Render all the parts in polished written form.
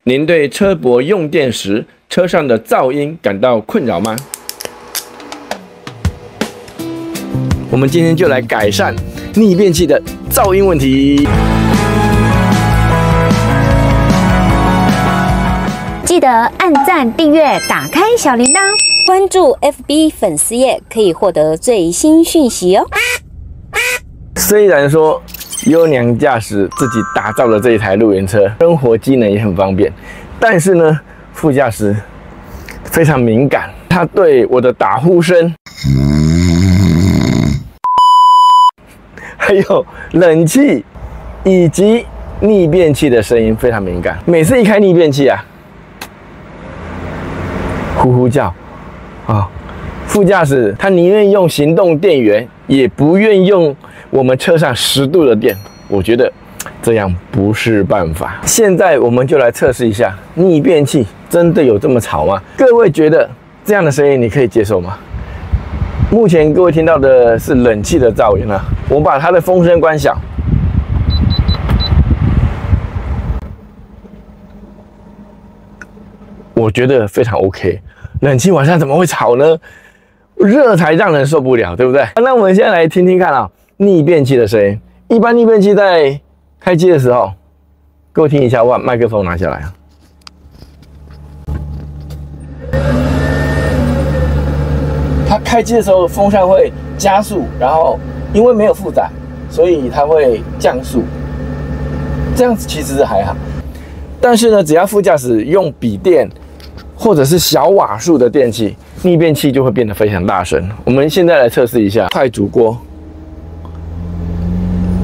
您对车舶用电时车上的噪音感到困扰吗？我们今天就来改善逆变器的噪音问题。记得按赞、订阅、打开小铃铛，关注 FB 粉丝页，可以获得最新讯息哦。虽然说优良驾驶自己打造的这一台露营车，生活机能也很方便，但是呢，副驾驶非常敏感，他对我的打呼声，还有冷气以及逆变器的声音非常敏感。每次一开逆变器啊，呼呼叫啊，副驾驶他宁愿用行动电源，也不愿用我们车上10度的电。我觉得这样不是办法。现在我们就来测试一下，逆变器真的有这么吵吗？各位觉得这样的声音你可以接受吗？目前各位听到的是冷气的噪音啊，我把它的风声关小。我觉得非常 OK。冷气晚上怎么会吵呢？热才让人受不了，对不对？那我们现在来听听看啊，逆变器的声音。一般逆变器在开机的时候，各位听一下，我把麦克风拿下来啊。它开机的时候，风扇会加速，然后因为没有负载，所以它会降速。这样子其实还好，但是呢，只要副驾驶用笔电或者是小瓦数的电器，逆变器就会变得非常大声。我们现在来测试一下，快煮锅。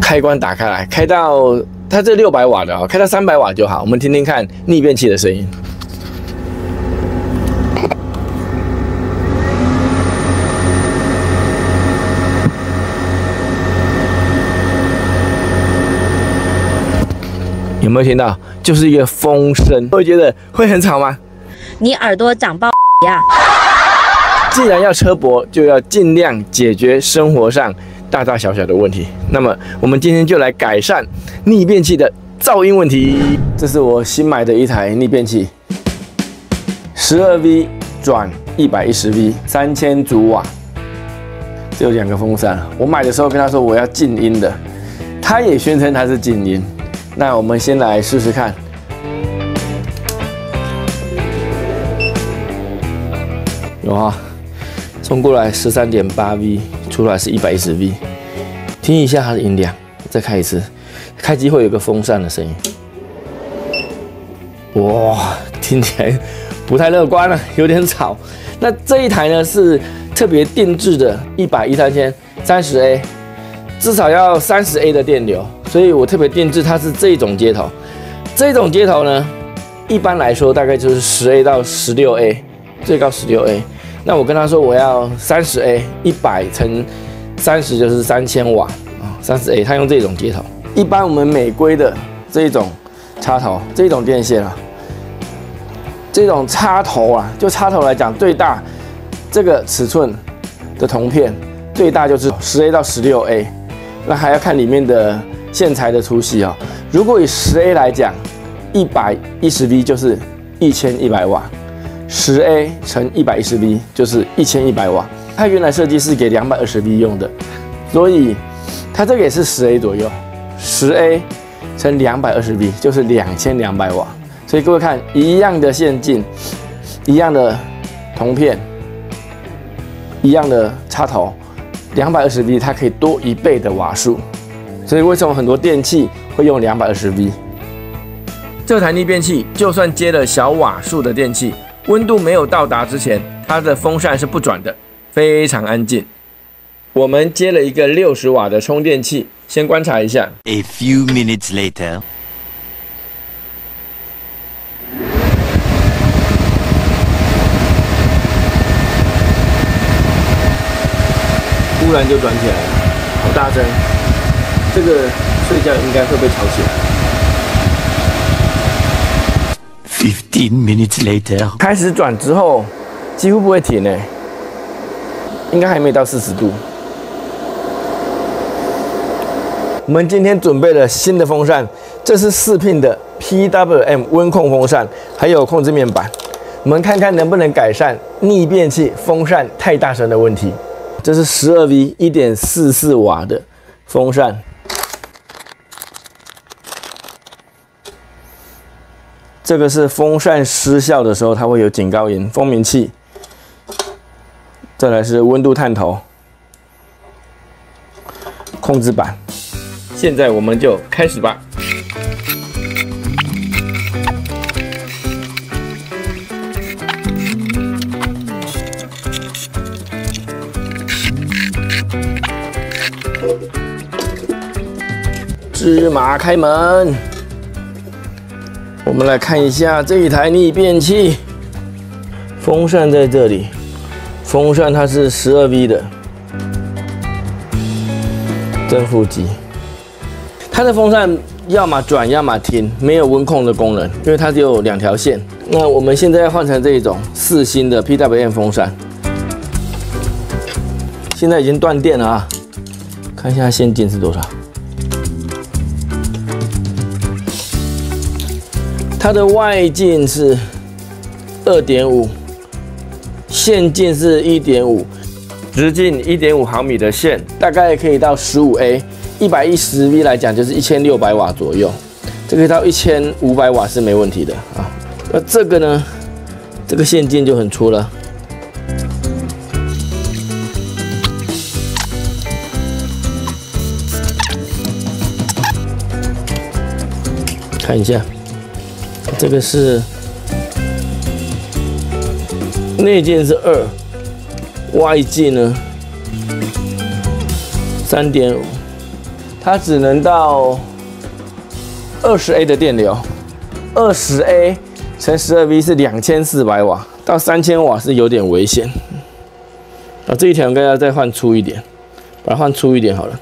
开关打开来，开到它这600瓦的哦，开到300瓦就好。我们听听看逆变器的声音。有没有听到？就是一个风声，会觉得会很吵吗？你耳朵长包呀！既然要车舶，就要尽量解决生活上大大小小的问题。那么，我们今天就来改善逆变器的噪音问题。这是我新买的一台逆变器，12V 转 110V，3000组瓦，只有2个风扇。我买的时候跟他说我要静音的，他也宣称它是静音。那我们先来试试看。有啊，冲过来13.8V， 出来是110V。听一下它的音量，再开一次。开机会有个风扇的声音。哇，听起来不太乐观了，有点吵。那这一台呢是特别定制的110/300030A， 至少要30A 的电流，所以我特别定制它是这种接头。这种接头呢，一般来说大概就是10A 到16A， 最高16A。那我跟他说我要30A，100×30就是3000瓦啊，30A， 他用这种接头。一般我们美规的这一种插头，这种电线啊，这种插头啊，就插头来讲，最大这个尺寸的铜片最大就是10A 到16A， 那还要看里面的线材的粗细啊。如果以10A 来讲，110V 就是1100瓦。10A 乘 110V 就是1100瓦，它原来设计是给220V 用的，所以它这个也是10A 左右，10A 乘220V 就是2200瓦。所以各位看，一样的线径，一样的铜片，一样的插头，220V 它可以多1倍的瓦数。所以为什么很多电器会用220V？这台逆变器就算接了小瓦数的电器，温度没有到达之前，它的风扇是不转的，非常安静。我们接了一个60瓦的充电器，先观察一下。A few minutes later， 突然就转起来了，好大声！这个睡觉应该会被吵起来。15 minutes later， 开始转之后，几乎不会停诶，应该还没到40度。我们今天准备了新的风扇，这是4pin的 PWM 温控风扇，还有控制面板。我们看看能不能改善逆变器风扇太大声的问题。这是12V 1.44瓦的风扇。这个是风扇失效的时候，它会有警告音，蜂鸣器。再来是温度探头，控制板。现在我们就开始吧。芝麻开门。我们来看一下这一台逆变器，风扇在这里，风扇它是12V 的正负极，它的风扇要么转要么停，没有温控的功能，因为它只有2条线。那我们现在要换成这种4星的 PWM 风扇，现在已经断电了啊，看一下线径是多少。它的外径是2.5，线径是1.5，直径1.5毫米的线，大概可以到15A，110V 来讲就是1600瓦左右，这个到1500瓦是没问题的啊。那这个呢，这个线径就很粗了。看一下。这个是内径是2，外径呢3.5，它只能到20A 的电流，20A 乘12V 是2400瓦，到3000瓦是有点危险。啊，这一条应该要再换粗一点，把它换粗一点好了。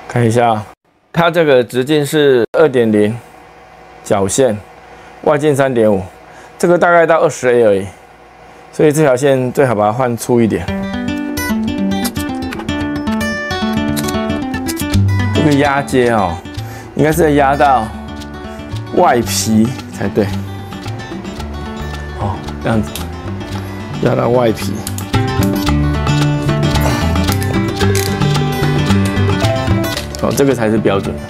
看一下，它这个直径是2.0。角线，外径3.5，这个大概到20A 而已，所以这条线最好把它换粗一点。这个压接哦，应该是压到外皮才对。哦，这样子，压到外皮。哦，这个才是标准的。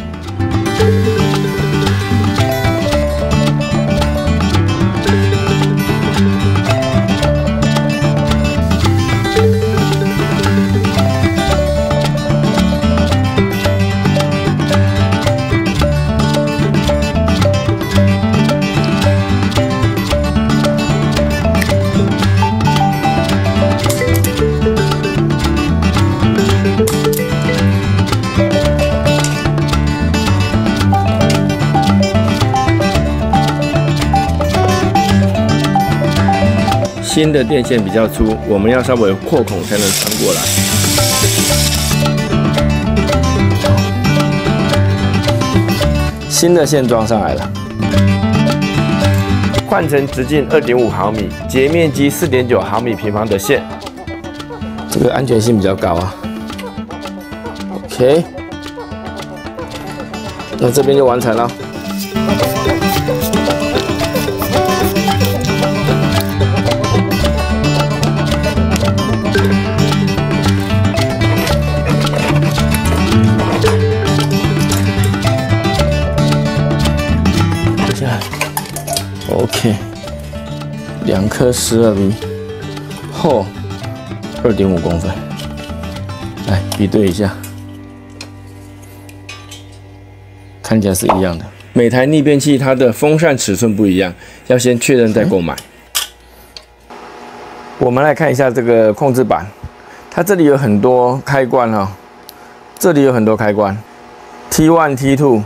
新的电线比较粗，我们要稍微扩孔才能穿过来。新的线装上来了，换成直径2.5毫米、截面积4.9毫米平方的线，这个安全性比较高啊。OK， 那这边就完成了。OK， 2颗12V， 厚2.5公分，来比对一下，看起来是一样的。每台逆变器它的风扇尺寸不一样，要先确认再购买。我们来看一下这个控制板，它这里有很多开关哈，这里有很多开关 ，T1、T2，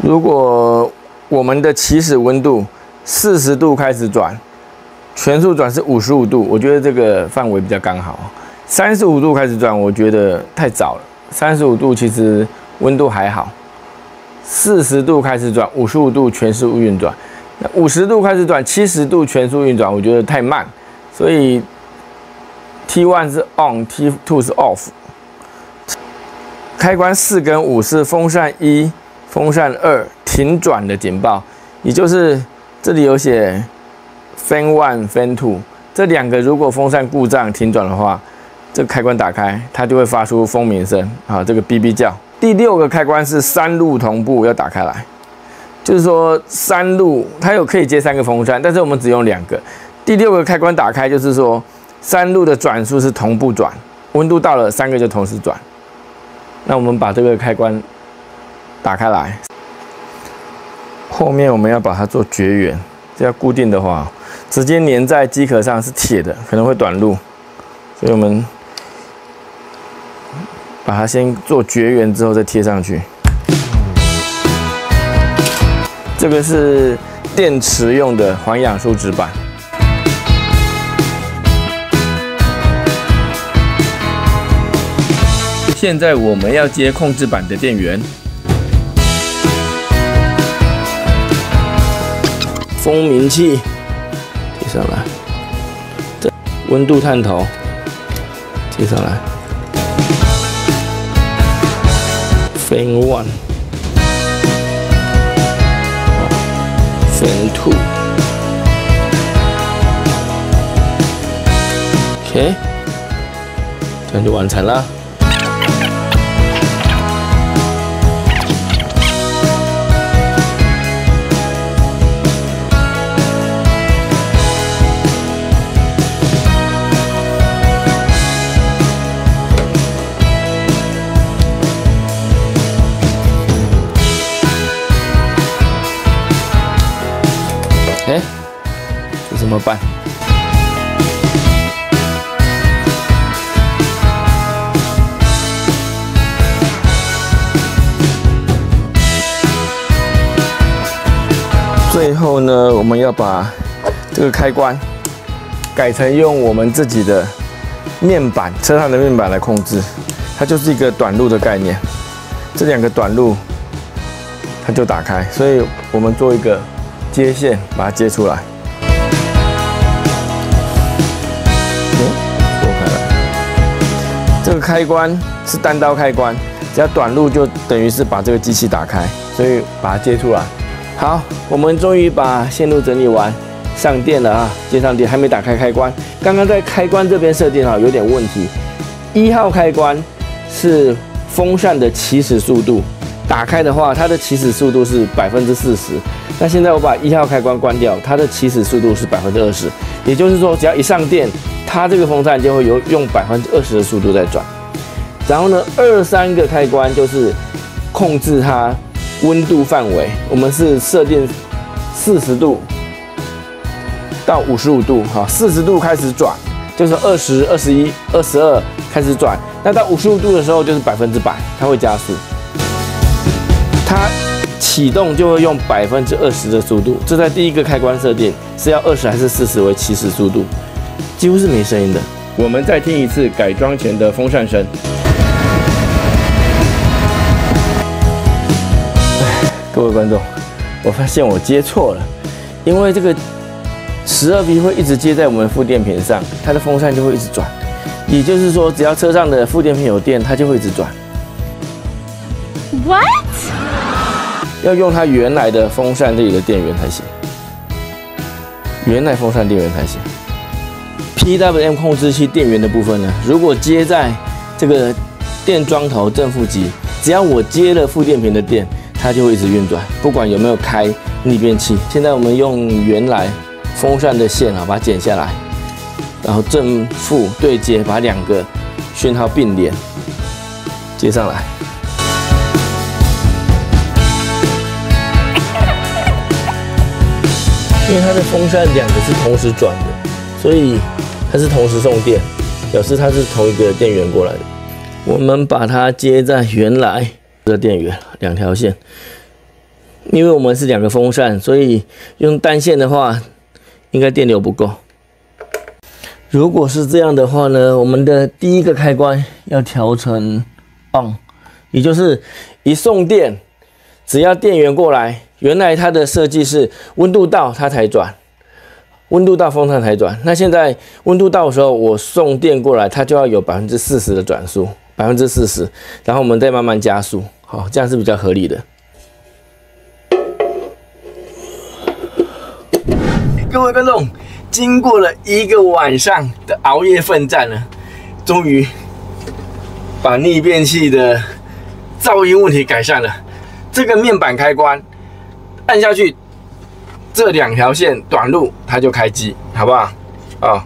如果我们的起始温度40度开始转，全速转是55度，我觉得这个范围比较刚好。35度开始转，我觉得太早了。35度其实温度还好。40度开始转，55度全速运转。那50度开始转，70度全速运转，我觉得太慢。所以 T1 是 on，T2 是 off。开关4跟5是风扇1、风扇2停转的警报，也就是这里有写 Fan 1、Fan 2，这2个如果风扇故障停转的话，这个开关打开，它就会发出蜂鸣声啊，这个哔哔叫。第6个开关是3路同步要打开来，就是说3路它有可以接3个风扇，但是我们只用2个。第6个开关打开就是说3路的转速是同步转，温度到了3个就同时转。那我们把这个开关打开来，后面我们要把它做绝缘，这要固定的话，直接粘在机壳上是铁的，可能会短路，所以我们把它先做绝缘之后再贴上去。这个是电池用的环氧树脂板。现在我们要接控制板的电源，蜂鸣器接上来，这温度探头接上来 ，Fan 1、Fan 2 ，OK， 这样就完成了。哎，这怎么办？最后呢，我们要把这个开关改成用我们自己的面板，车上的面板来控制，它就是一个短路的概念。这2个短路，它就打开，所以我们做一个接线把它接出来，拨开来。这个开关是单刀开关，只要短路就等于是把这个机器打开，所以把它接出来。好，我们终于把线路整理完，上电了啊，接上电，还没打开开关。刚刚在开关这边设定好有点问题，1号开关是风扇的起始速度，打开的话，它的起始速度是40%。那现在我把1号开关关掉，它的起始速度是20%，也就是说，只要一上电，它这个风扇就会用20%的速度在转。然后呢，2、3个开关就是控制它温度范围，我们是设定40度到55度，哈，40度开始转，就是20、21、22开始转，那到55度的时候就是100%，它会加速，它启动就会用20%的速度，这在第1个开关设定是要20还是40为起始速度，几乎是没声音的。我们再听一次改装前的风扇声。各位观众，我发现我接错了，因为这个12V 会一直接在我们负电瓶上，它的风扇就会一直转，也就是说，只要车上的负电瓶有电，它就会一直转。What？要用它原来的风扇这里的电源才行，原来风扇电源才行。PWM 控制器电源的部分呢，如果接在这个电装头正负极，只要我接了负电瓶的电，它就会一直运转，不管有没有开逆变器。现在我们用原来风扇的线啊，把它剪下来，然后正负对接，把2个讯号并联接上来。因为它的风扇2个是同时转的，所以它是同时送电，表示它是同一个电源过来的。我们把它接在原来的电源2条线，因为我们是2个风扇，所以用单线的话，应该电流不够。如果是这样的话呢，我们的第1个开关要调成 on， 也就是一送电，只要电源过来，原来它的设计是温度到它才转，温度到风扇才转。那现在温度到的时候，我送电过来，它就要有40%的转速， 40%，然后我们再慢慢加速，好，这样是比较合理的。各位观众，经过了1个晚上的熬夜奋战呢，终于把逆变器的噪音问题改善了。这个面板开关按下去，这2条线短路它就开机，好不好？啊，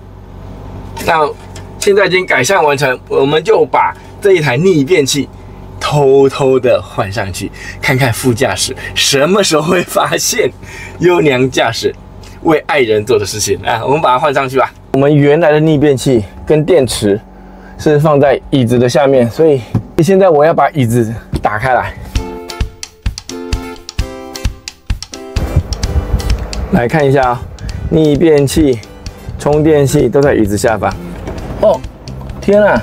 那现在已经改善完成，我们就把这一台逆变器偷偷的换上去，看看副驾驶什么时候会发现优良驾驶为爱人做的事情啊！我们把它换上去吧。我们原来的逆变器跟电池是放在椅子的下面，所以现在我要把椅子打开来，来看一下啊，逆变器、充电器都在椅子下方。哦，天啊！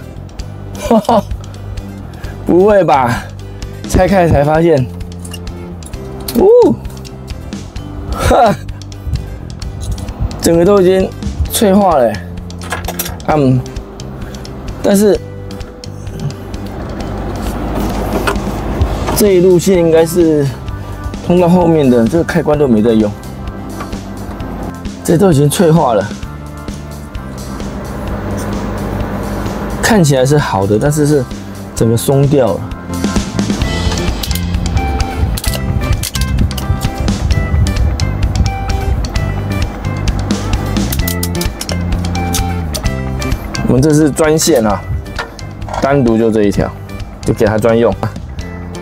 哈哈，不会吧？拆开才发现，哈，整个都已经脆化了。但是这一路线应该是通到后面的，这个开关都没在用，这都已经脆化了。看起来是好的，但是是整个松掉了。我们这是专线啊，单独就这一条，就给它专用。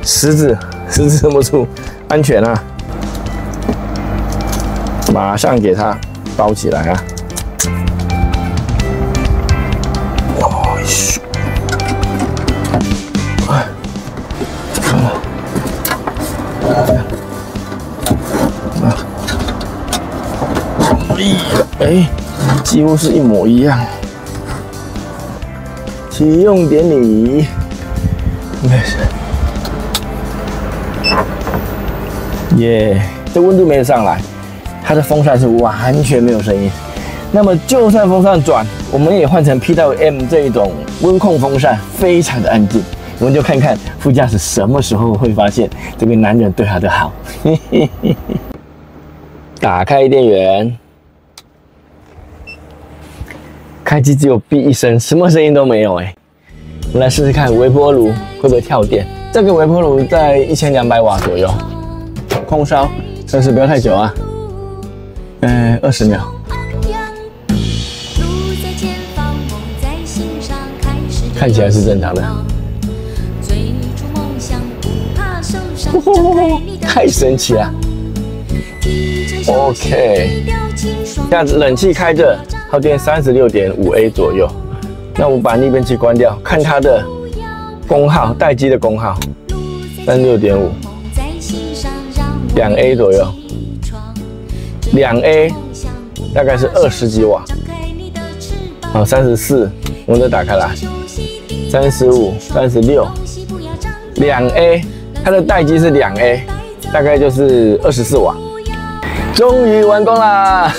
十指这么粗，安全啊！马上给它包起来啊！哎，几乎是一模一样。启用典礼，应该是，耶，这温度没有上来，它的风扇是完全没有声音。那么就算风扇转，我们也换成 PWM 这一种温控风扇，非常的安静。我们就看看副驾驶什么时候会发现这个男人对他的好。打开电源。开机只有哔一声，什么声音都没有哎。我们来试试看微波炉会不会跳电。这个微波炉在1200瓦左右，空烧，但是不要太久啊，20秒。看起来是正常的。太神奇了。OK， 这样子冷气开着。耗电36.5A 左右，那我把逆变器关掉，看它的功耗，待机的功耗36.5， 2A 左右，2A 大概是20几瓦，好34，我们再打开来，35、36，2A 它的待机是2A， 大概就是24瓦，终于完工啦！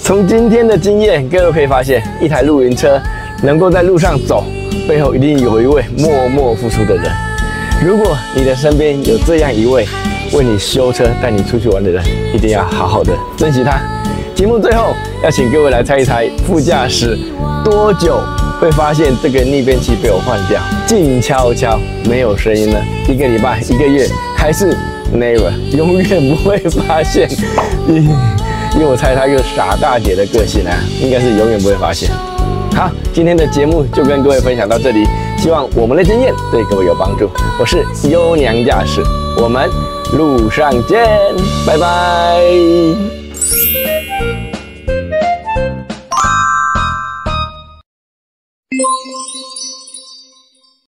从今天的经验，各位可以发现，一台露营车能够在路上走，背后一定有一位默默付出的人。如果你的身边有这样一位为你修车、带你出去玩的人，一定要好好的珍惜他。节目最后要请各位来猜一猜，副驾驶多久会发现这个逆变器被我换掉？静悄悄，没有声音了，1个礼拜、1个月，还是 never， 永远不会发现。因为我猜他一个傻大姐的个性啊，应该是永远不会发现。好，今天的节目就跟各位分享到这里，希望我们的经验对各位有帮助。我是优良驾驶，我们路上见，拜拜。